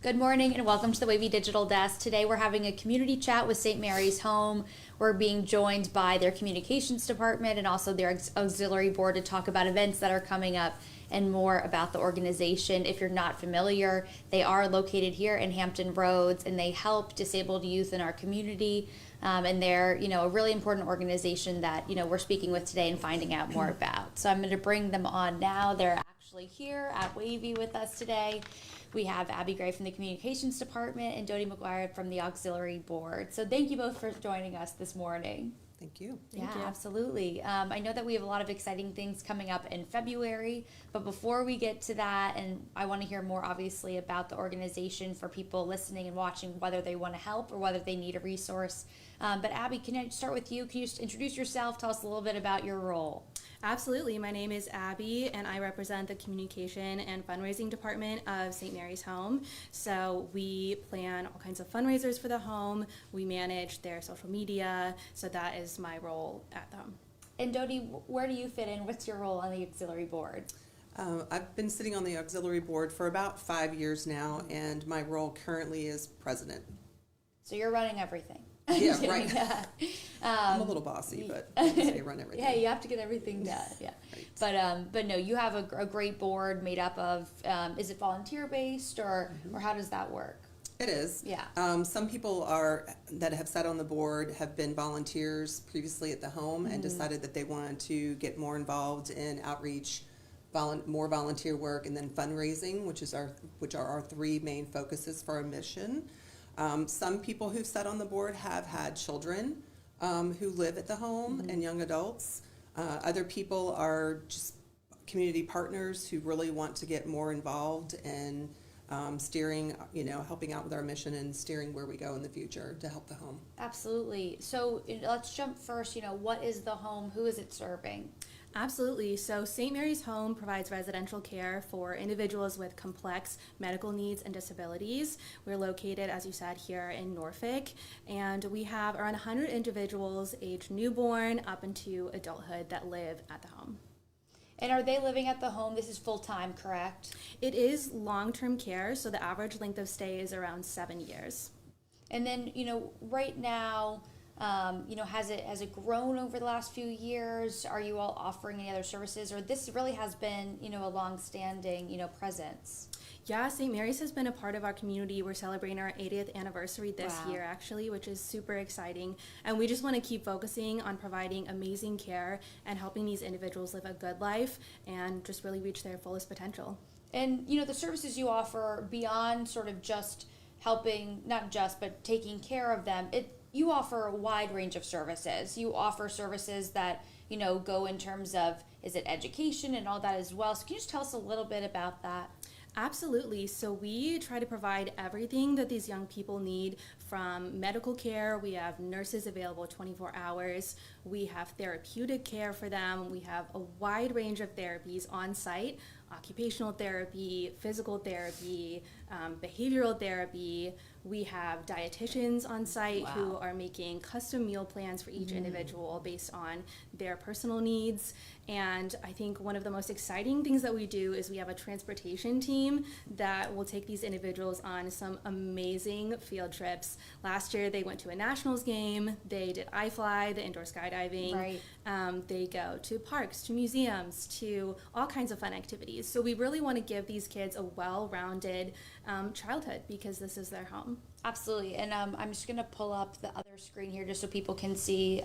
Good morning and welcome to the Wavy Digital Desk. Today we're having a community chat with St. Mary's Home. We're being joined by their communications department and also their auxiliary board to talk about events that are coming up and more about the organization. If you're not familiar, they are located here in Hampton Roads and they help disabled youth in our community. And they're, a really important organization that, we're speaking with today and finding out more about. So I'm going to bring them on now. They're actually here at Wavy with us today. We have Abby Gray from the Communications Department and Dodie McGuire from the Auxiliary Board. So thank you both for joining us this morning. Thank you. Thank you. Absolutely. I know that we have a lot of exciting things coming up in February, but before we get to that, and I want to hear more obviously about the organization for people listening and watching, whether they want to help or whether they need a resource. But Abby, can I start with you? Can you just introduce yourself? Tell us a little bit about your role. Absolutely. My name is Abby, and I represent the Communication and Fundraising Department of St. Mary's Home. So we plan all kinds of fundraisers for the home. We manage their social media. So that is my role at the home. And Dodie, where do you fit in? What's your role on the auxiliary board? I've been sitting on the auxiliary board for about 5 years now, and my role currently is president. So you're running everything. Yeah, right. Yeah. I'm a little bossy, but I say run everything. Yeah, you have to get everything done. Yeah, right. But no, you have a great board made up of. Is it volunteer based or how does that work? It is. Yeah. Some people that have sat on the board have been volunteers previously at the home and decided that they wanted to get more involved in outreach, more volunteer work, and then fundraising, which are our three main focuses for our mission. Some people who've sat on the board have had children who live at the home and young adults. Other people are just community partners who really want to get more involved in steering, helping out with our mission and steering where we go in the future to help the home. Absolutely. So let's jump first. What is the home? Who is it serving? Absolutely. So St. Mary's Home provides residential care for individuals with complex medical needs and disabilities. We're located, as you said, here in Norfolk, and we have around 100 individuals aged newborn up into adulthood that live at the home. And are they living at the home? This is full-time, correct? It is long-term care, so the average length of stay is around 7 years. And then, right now, has it grown over the last few years? Are you all offering any other services, or this really has been, a long-standing, presence? Yeah, St. Mary's has been a part of our community. We're celebrating our 80th anniversary this year, actually, which is super exciting. And we just want to keep focusing on providing amazing care and helping these individuals live a good life and just really reach their fullest potential. And, the services you offer beyond sort of just helping, not just, but taking care of them, you offer a wide range of services. You offer services that, go in terms of, is it education and all that as well? So can you just tell us a little bit about that? Absolutely. So we try to provide everything that these young people need, from medical care. We have nurses available 24 hours. We have therapeutic care for them. We have a wide range of therapies on site: occupational therapy, physical therapy, behavioral therapy. We have dietitians on site who are making custom meal plans for each individual based on their personal needs. And I think one of the most exciting things that we do is we have a transportation team that will take these individuals on some amazing field trips. Last year they went to a Nationals game, they did iFly, the indoor skydiving. Right. They go to parks, to museums, to all kinds of fun activities. So we really want to give these kids a well-rounded childhood because this is their home. Absolutely. And I'm just going to pull up the other screen here just so people can see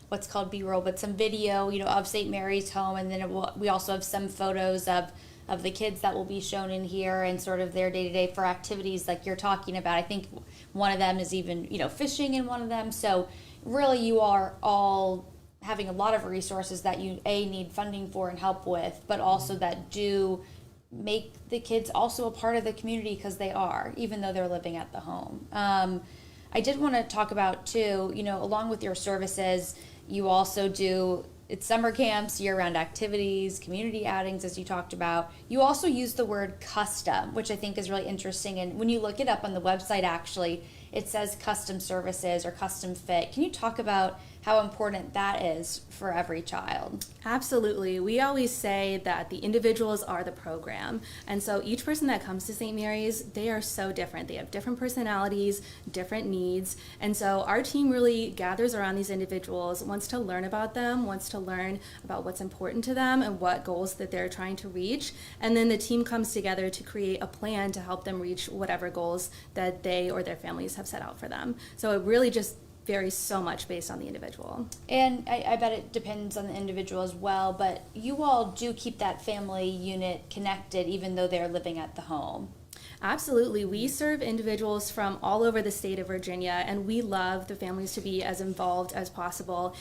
what's called B-roll, but some video, of St. Mary's Home. And then we also have some photos of the kids that will be shown in here and sort of their day-to-day for activities like you're talking about. I think one of them is even, fishing in one of them. So really you are all having a lot of resources that you need funding for and help with, but also that do make the kids also a part of the community because they are, even though they're living at the home. I did want to talk about too, along with your services, you also do summer camps, year-round activities, community outings, as you talked about. You also use the word custom, which I think is really interesting. And when you look it up on the website, actually, it says custom services or custom fit. Can you talk about how important that is for every child? Absolutely. We always say that the individuals are the program. And so each person that comes to St. Mary's, they are so different. They have different personalities, different needs. And so our team really gathers around these individuals, wants to learn about them, wants to learn about what's important to them and what goals that they're trying to reach. And then the team comes together to create a plan to help them reach whatever goals that they or their families have set out for them. So it really just varies so much based on the individual. And I bet it depends on the individual as well, but you all do keep that family unit connected even though they're living at the home. Absolutely. We serve individuals from all over the state of Virginia, and we love the families to be as involved as possible.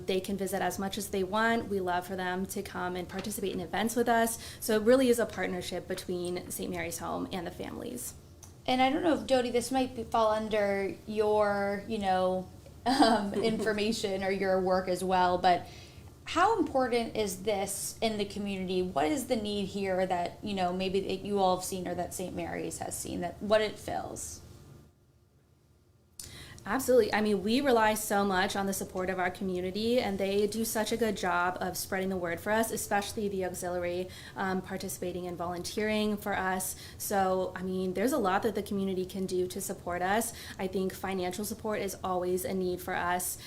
They can visit as much as they want. We love for them to come and participate in events with us. So it really is a partnership between St. Mary's Home and the families. And I don't know if, Jody, this might fall under your, information or your work as well, but how important is this in the community? What is the need here that, maybe that you all have seen or that St. Mary's has seen, that what it fills? Absolutely. I mean, we rely so much on the support of our community, and they do such a good job of spreading the word for us, especially the auxiliary participating and volunteering for us. So, I mean, there's a lot that the community can do to support us. I think financial support is always a need for us.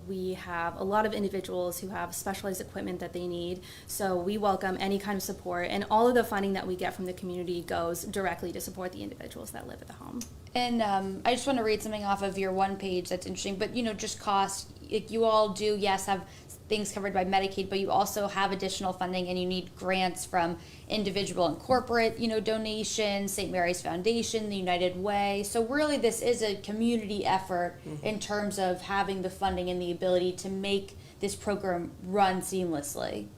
We have a lot of individuals who have specialized equipment that they need, so we welcome any kind of support, and all of the funding that we get from the community goes directly to support the individuals that live at the home. And I just want to read something off of your one page that's interesting, but just cost. Like, you all do, yes, have things covered by Medicaid, but you also have additional funding, and you need grants from individual and corporate, donations, St. Mary's Foundation, the United Way. So really, this is a community effort in terms of having the funding and the ability to make this program run seamlessly.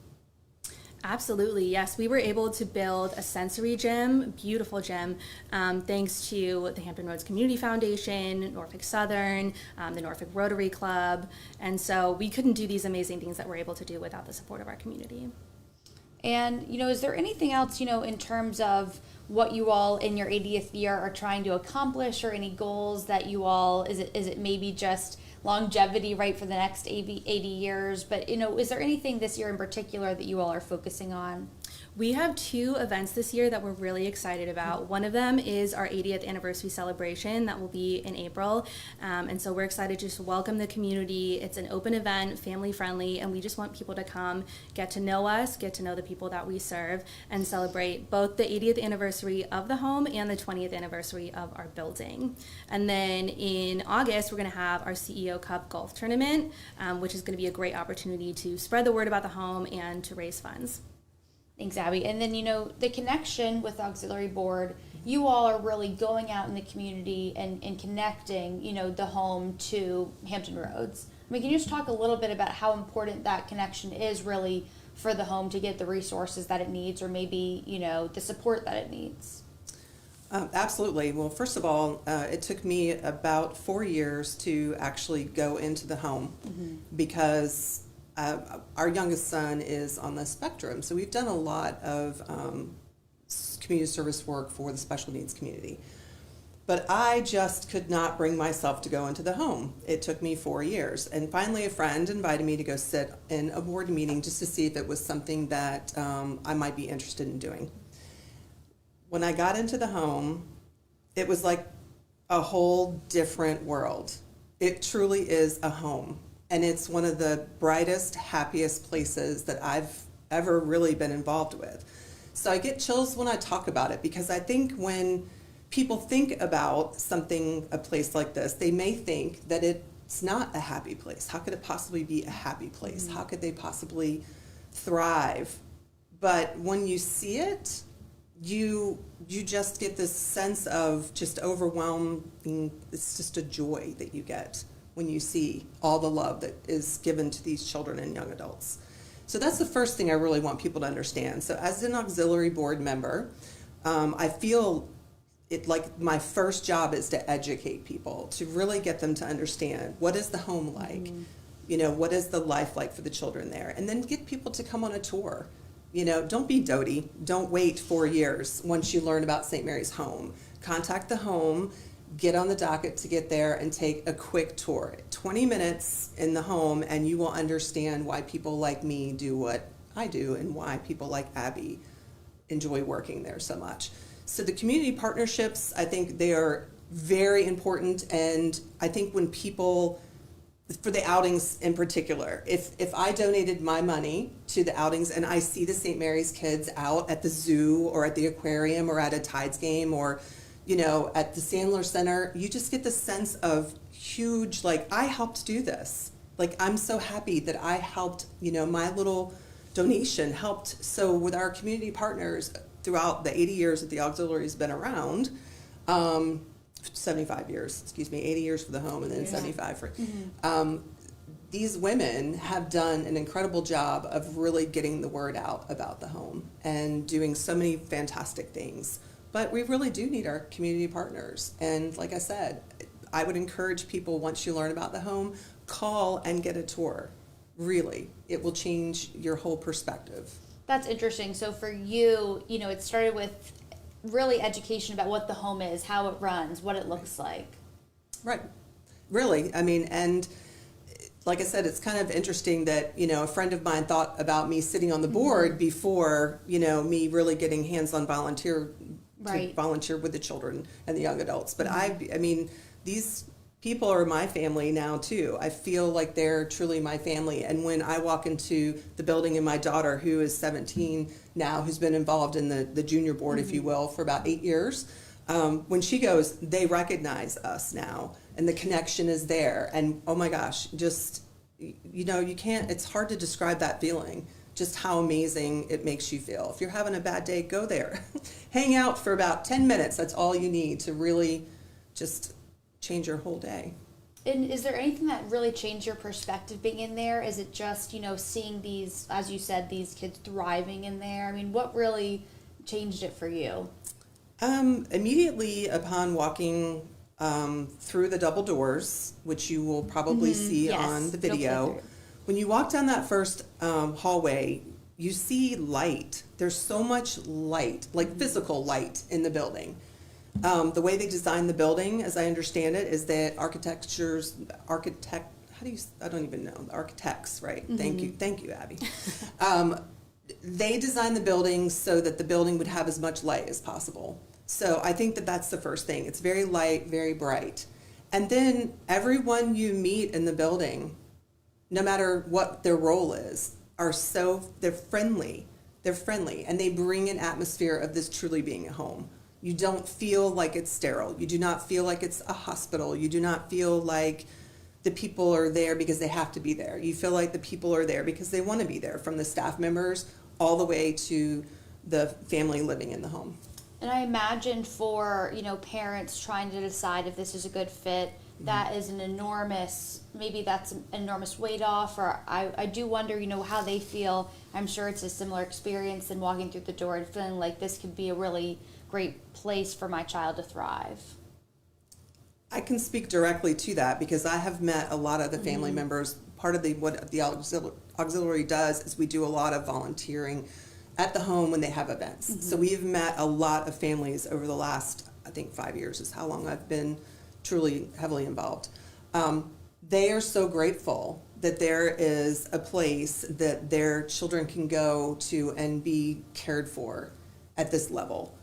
Absolutely, yes. We were able to build a sensory gym, beautiful gym, thanks to the Hampton Roads Community Foundation, Norfolk Southern, the Norfolk Rotary Club, and so we couldn't do these amazing things that we're able to do without the support of our community. And, is there anything else, in terms of what you all in your 80th year are trying to accomplish, or any goals that you all, is it maybe just longevity, right, for the next 80 years, but is there anything this year in particular that you all are focusing on? We have 2 events this year that we're really excited about. One of them is our 80th anniversary celebration that will be in April, and so we're excited to just welcome the community. It's an open event, family friendly, and we just want people to come, get to know us, get to know the people that we serve, and celebrate both the 80th anniversary of the home and the 20th anniversary of our building. And then in August, we're going to have our CEO Cup Golf Tournament, which is going to be a great opportunity to spread the word about the home and to raise funds. Thanks, Abby. And then, the connection with the auxiliary board, you all are really going out in the community and connecting, the home to Hampton Roads. I mean, can you just talk a little bit about how important that connection is really for the home to get the resources that it needs, or maybe, the support that it needs? Absolutely. Well, first of all, it took me about 4 years to actually go into the home because our youngest son is on the spectrum, so we've done a lot of community service work for the special needs community. But I just could not bring myself to go into the home. It took me 4 years, and finally a friend invited me to go sit in a board meeting just to see if it was something that I might be interested in doing. When I got into the home, it was like a whole different world. It truly is a home. And it's one of the brightest, happiest places that I've ever really been involved with. So I get chills when I talk about it, because I think when people think about a place like this, they may think that it's not a happy place. How could it possibly be a happy place? How could they possibly thrive? But when you see it, you just get this sense of just overwhelming, it's just a joy that you get when you see all the love that is given to these children and young adults. So that's the first thing I really want people to understand. So as an auxiliary board member, I feel it like my first job is to educate people, to really get them to understand what is the home like, what is the life like for the children there, and then get people to come on a tour. Don't be doty. Don't wait 4 years once you learn about St. Mary's Home. Contact the home. get on the docket to get there and take a quick tour. 20 minutes in the home, and you will understand why people like me do what I do and why people like Abby enjoy working there so much. So the community partnerships, I think they are very important, and I think when people, for the outings in particular, if I donated my money to the outings and I see the St. Mary's kids out at the zoo or at the aquarium or at a Tides game or, you know, at the Sandler Center, you just get the sense of huge, like, I helped do this. Like, I'm so happy that I helped, you know, my little donation helped. So with our community partners throughout the 80 years that the auxiliary's been around, 75 years, 80 years for the home and then 75 for, these women have done an incredible job of really getting the word out about the home and doing so many fantastic things. But we really do need our community partners. And like I said, I would encourage people, once you learn about the home, call and get a tour. Really, it will change your whole perspective. That's interesting. So for you, you know, it started with really education about what the home is, how it runs, what it looks like. Right. Really. I mean, and like I said, it's kind of interesting that, you know, a friend of mine thought about me sitting on the board before, you know, me really getting hands-on volunteer with the children and the young adults. But I mean, these people are my family now too. I feel like they're truly my family. And when I walk into the building, and my daughter, who is 17 now, who's been involved in the junior board, if you will, for about 8 years, when she goes, they recognize us now, and the connection is there. And oh my gosh, just, you know, you can't, it's hard to describe that feeling, just how amazing it makes you feel. If you're having a bad day, go there. Hang out for about 10 minutes. That's all you need to really just change your whole day. And is there anything that really changed your perspective being in there? Is it just, you know, seeing these, as you said, these kids thriving in there? I mean, what really changed it for you? Immediately upon walking through the double doors, which you will probably see on the video, when you walk down that first hallway, you see light. There's so much light, like physical light in the building. The way they designed the building, as I understand it, is that architects, right? Thank you, Abby. They designed the building so that the building would have as much light as possible. So I think that that's the first thing. It's very light, very bright. And then everyone you meet in the building, no matter what their role is, they're friendly. They're friendly, and they bring an atmosphere of this truly being a home. You don't feel like it's sterile. You do not feel like it's a hospital. You do not feel like the people are there because they have to be there. You feel like the people are there because they want to be there, from the staff members all the way to the family living in the home. And I imagine for, you know, parents trying to decide if this is a good fit, that is an enormous, maybe that's an enormous weight off, or I do wonder, you know, how they feel. I'm sure it's a similar experience than walking through the door and feeling like this could be a really great place for my child to thrive. I can speak directly to that because I have met a lot of the family members. Part of what the auxiliary does is we do a lot of volunteering at the home when they have events. So we've met a lot of families over the last, I think 5 years is how long I've been truly heavily involved. They are so grateful that there is a place that their children can go to and be cared for at this level,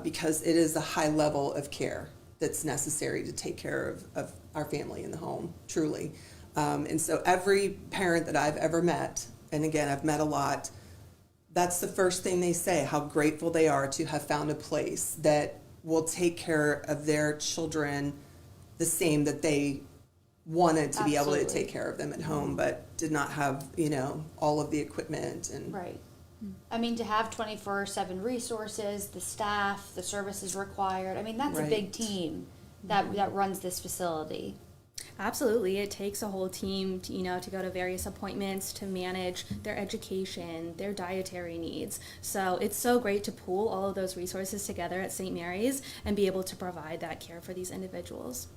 because it is a high level of care that's necessary to take care of our family in the home, truly. And so every parent that I've ever met, and again, I've met a lot, that's the first thing they say, how grateful they are to have found a place that will take care of their children the same that they wanted to be able to take care of them at home, but did not have, you know, all of the equipment. And Right. I mean, to have 24/7 resources, the staff, the services required, I mean, that's a big team that runs this facility. Absolutely. It takes a whole team to, you know, to go to various appointments, to manage their education, their dietary needs. So it's so great to pool all of those resources together at St. Mary's and be able to provide that care for these individuals.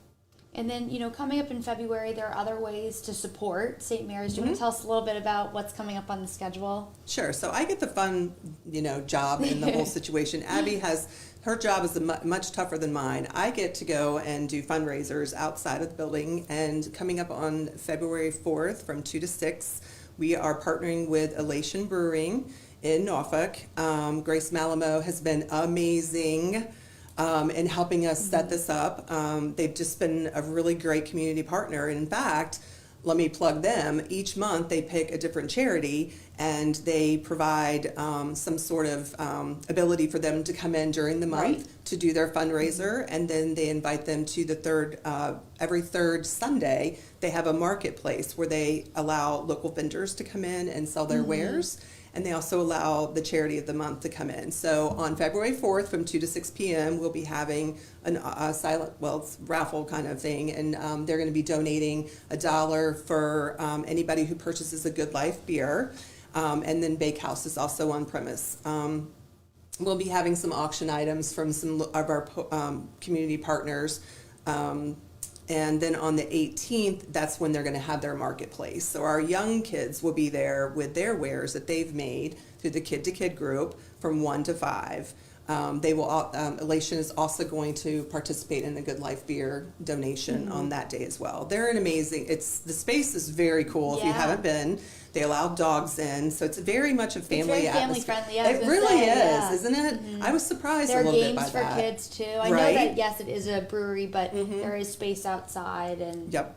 And then, you know, coming up in February, there are other ways to support St. Mary's. Do you want to tell us a little bit about what's coming up on the schedule? Sure. So I get the fun, you know, job in the whole situation. Abby has her job is much tougher than mine. I get to go and do fundraisers outside of the building, and coming up on February 4th from 2 to 6, we are partnering with Elation Brewing in Norfolk. Grace Malamo has been amazing in helping us set this up. They've just been a really great community partner. And in fact, let me plug them. Each month they pick a different charity, and they provide some sort of ability for them to come in during the month Right. to do their fundraiser, and then they invite them to the every third Sunday they have a marketplace where they allow local vendors to come in and sell their wares, and they also allow the charity of the month to come in. So on February 4th from 2 to 6 p.m. we'll be having a it's raffle kind of thing, and they're going to be donating $1 for anybody who purchases a Good Life beer, and then Bakehouse is also on premise. We'll be having some auction items from some of our community partners. And then on the 18th, that's when they're going to have their marketplace. So our young kids will be there with their wares that they've made through the Kid to Kid group from 1 to 5. They will. Elation is also going to participate in the Good Life beer donation on that day as well. They're an amazing. The space is very cool. If you Yeah. haven't been, they allow dogs in, so it's very much a family very family atmosphere. friendly. I was It gonna really say, is, yeah. isn't it? I was surprised There a are little bit games by for that. kids too. I know Right? that yes, it is a brewery, but there is space outside, and Yep.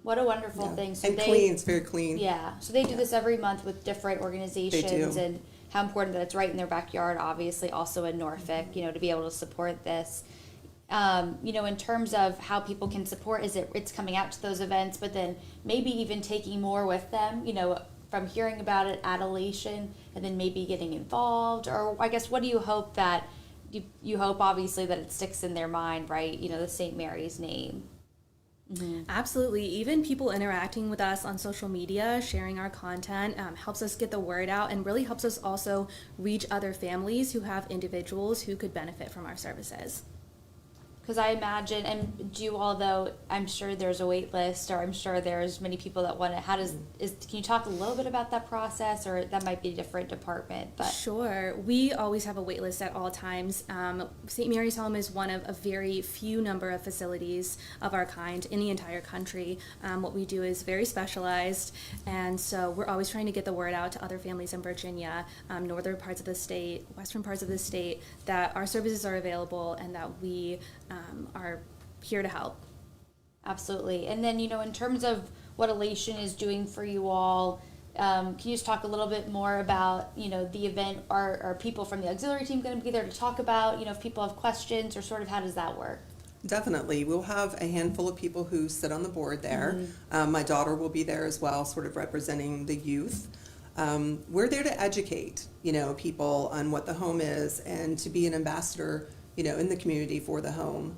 what a wonderful Yeah. thing. So And they, clean. It's very clean. yeah. So they do this every month with different organizations, and how important that it's right in their backyard. Obviously, also in Norfolk, to be able to support this. In terms of how people can support, it's coming out to those events, but then maybe even taking more with them. From hearing about it at Elation, and then maybe getting involved, or I guess what do you hope that you hope obviously that it sticks in their mind, right? The St. Mary's name. Absolutely. Even people interacting with us on social media, sharing our content, helps us get the word out, and really helps us also reach other families who have individuals who could benefit from our services. Because I imagine, and although I'm sure there's a wait list, or I'm sure there's many people that want it. Can you talk a little bit about that process, or that might be a different department? But Sure. We always have a wait list at all times. St. Mary's Home is one of a very few number of facilities of our kind in the entire country. What we do is very specialized, and so we're always trying to get the word out to other families in Virginia, northern parts of the state, western parts of the state, that our services are available and that we are here to help. absolutely. And then, in terms of what Elation is doing for you all, can you just talk a little bit more about, the event? Are people from the auxiliary team going to be there to talk about, if people have questions, or sort of how does that work? Definitely. We'll have a handful of people who sit on the board there. My daughter will be there as well, sort of representing the youth. We're there to educate, people on what the home is, and to be an ambassador, in the community for the home.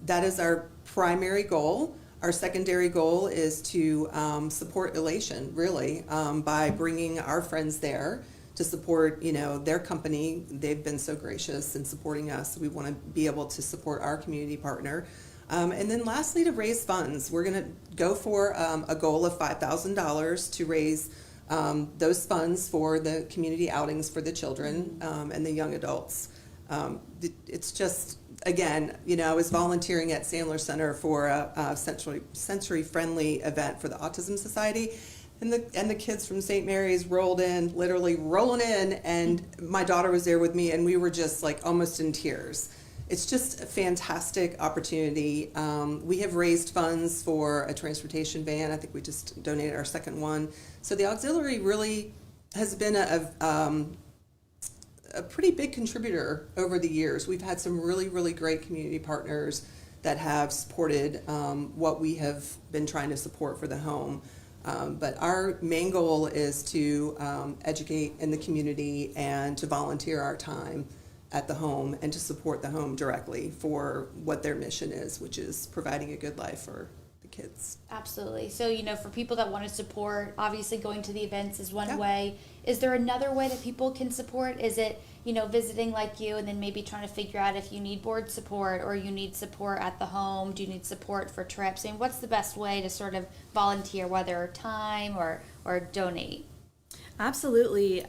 That is our primary goal. Our secondary goal is to support Elation, really, by bringing our friends there to support, their company. They've been so gracious in supporting us. We want to be able to support our community partner. And then lastly, to raise funds. We're going to go for a goal of $5,000 to raise those funds for the community outings for the children and the young adults. It's just, again, I was volunteering at Sandler Center for a sensory-friendly event for the Autism Society, and the kids from St. Mary's rolled in, literally rolling in, and my daughter was there with me, and we were just like almost in tears. It's just a fantastic opportunity. We have raised funds for a transportation van. I think we just donated our second one. So the auxiliary really has been a pretty big contributor over the years. We've had some really, really great community partners that have supported what we have been trying to support for the home. But our main goal is to educate in the community and to volunteer our time at the home and to support the home directly for what their mission is, which is providing a good life for the kids. Absolutely. So, for people that want to support, obviously going to the events is one Yeah. way. Is there another way that people can support? Is it, visiting like you, and then maybe trying to figure out if you need board support, or you need support at the home? Do you need support for trips? What's the best way to sort of volunteer, whether time or donate? Absolutely.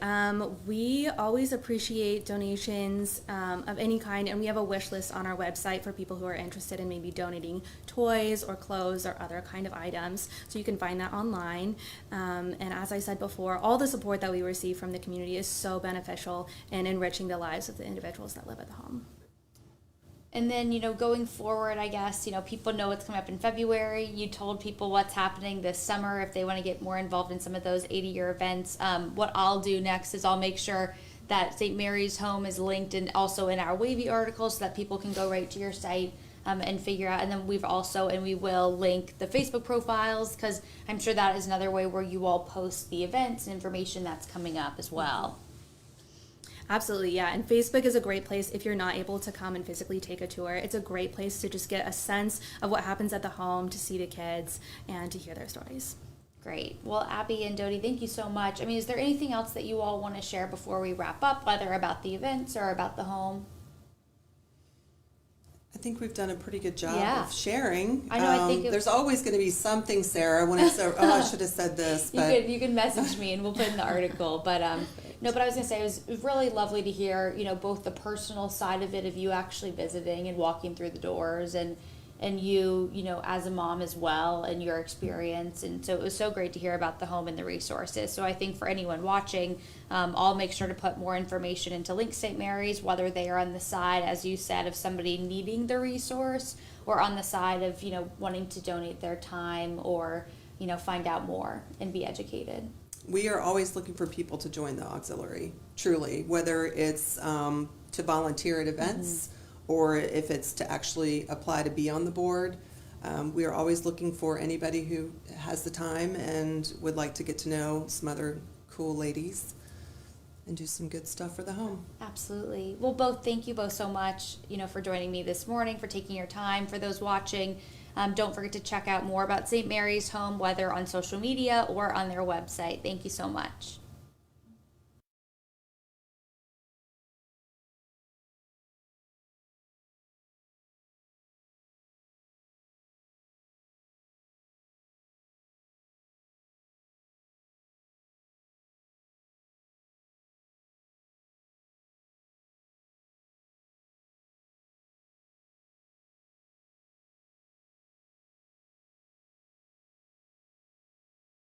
We always appreciate donations of any kind, and we have a wish list on our website for people who are interested in maybe donating toys or clothes or other kind of items. So you can find that online. And as I said before, all the support that we receive from the community is so beneficial in enriching the lives of the individuals that live at the home. And then, going forward, I guess, people know what's coming up in February. You told people what's happening this summer if they want to get more involved in some of those 80-year events. What I'll do next is I'll make sure that St. Mary's Home is linked and also in our Wavy article so that people can go right to your site and figure out. And then we will link the Facebook profiles, because I'm sure that is another way where you all post the events and information that's coming up as well. Absolutely, yeah. And Facebook is a great place if you're not able to come and physically take a tour. It's a great place to just get a sense of what happens at the home, to see the kids, and to hear their stories. Great. Well, Abby and Dodie, thank you so much. I mean, is there anything else that you all want to share before we wrap up, whether about the events or about the home? I think we've done a pretty good job Yeah. of sharing. I know, I think there's always going to be something, Sarah, when it's, I should have said this. But You can message me and we'll put in the article. But no, but I was going to say it was really lovely to hear, both the personal side of it, of you actually visiting and walking through the doors, and you, as a mom as well, and your experience. And so it was so great to hear about the home and the resources. So I think for anyone watching, I'll make sure to put more information into Link St. Mary's, whether they are on the side, as you said, of somebody needing the resource, or on the side of, wanting to donate their time or, find out more and be educated. we are always looking for people to join the auxiliary, truly, whether it's to volunteer at events or if it's to actually apply to be on the board. We are always looking for anybody who has the time and would like to get to know some other cool ladies and do some good stuff for the home. Absolutely. Well, thank you both so much, for joining me this morning, for taking your time. For those watching, don't forget to check out more about St. Mary's Home, whether on social media or on their website. Thank you so much.